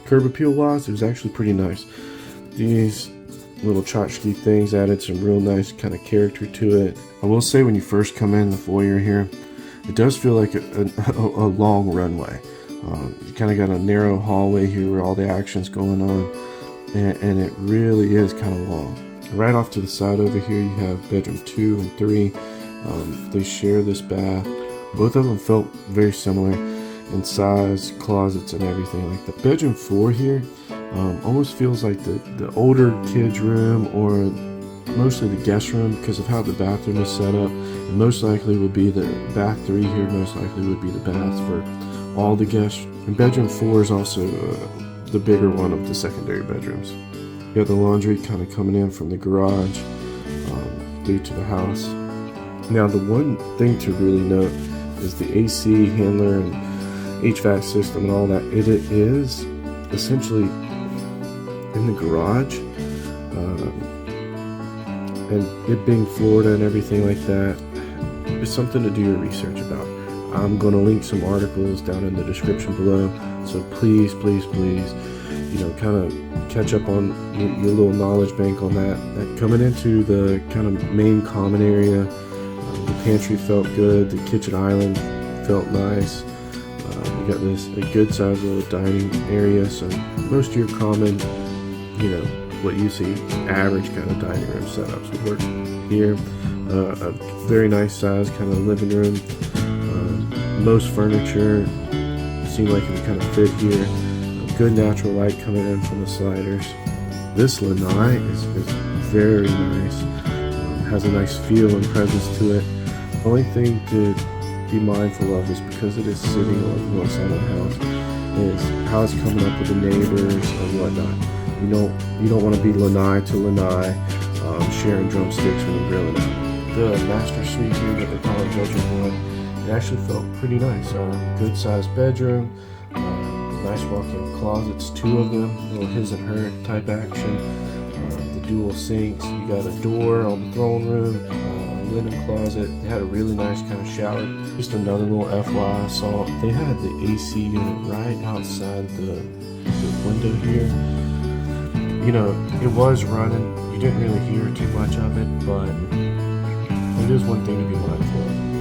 Curb appeal wise, it was actually pretty nice. These little tchotchke things added some real nice kind of character to it. I will say, when you first come in the foyer here, it does feel like a long runway. You kind of got a narrow hallway here where all the action's going on, and it really is kind of long. Right off to the side over here, you have bedroom 2 and 3. They share this bath. Both of them felt very similar in size, closets, and everything. Like the bedroom 4 here almost feels like the older kids' room, or mostly the guest room, because of how the bathroom is set up. And most likely would be the bath 3 here, most likely would be the bath for all the guests. And bedroom 4 is also the bigger one of the secondary bedrooms. You got the laundry kind of coming in from the garage through to the house. Now, the one thing to really note is the AC handler and HVAC system and all that. It is essentially in the garage, and it being Florida and everything like that is something to do your research about. I'm going to link some articles down in the description below, so please, you know, kind of catch up on your little knowledge bank on that. Coming into the kind of main common area, the pantry felt good, the kitchen island felt nice. You got a good sized little dining area, so most of your common, you know, what you see, average kind of dining room setups would work here. A very nice size kind of living room. Most furniture seemed like it would kind of fit here. Good natural light coming in from the sliders. This lanai is very nice. Has a nice feel and presence to it. The only thing to be mindful of is, because it is sitting on one side of the house, is how it's coming up with the neighbors and whatnot. You don't want to be lanai to lanai, sharing drumsticks when you're grilling out. The master suite here that they call it bedroom 1, it actually felt pretty nice. Good sized bedroom, nice walk-in closets, 2 of them, little his and her type action. The dual sinks, you got a door on the throne room, linen closet. They had a really nice kind of shower. Just another little FYI I saw, they had the AC unit right outside the window here. You know, it was running. You didn't really hear too much of it, but it is one thing to be mindful of.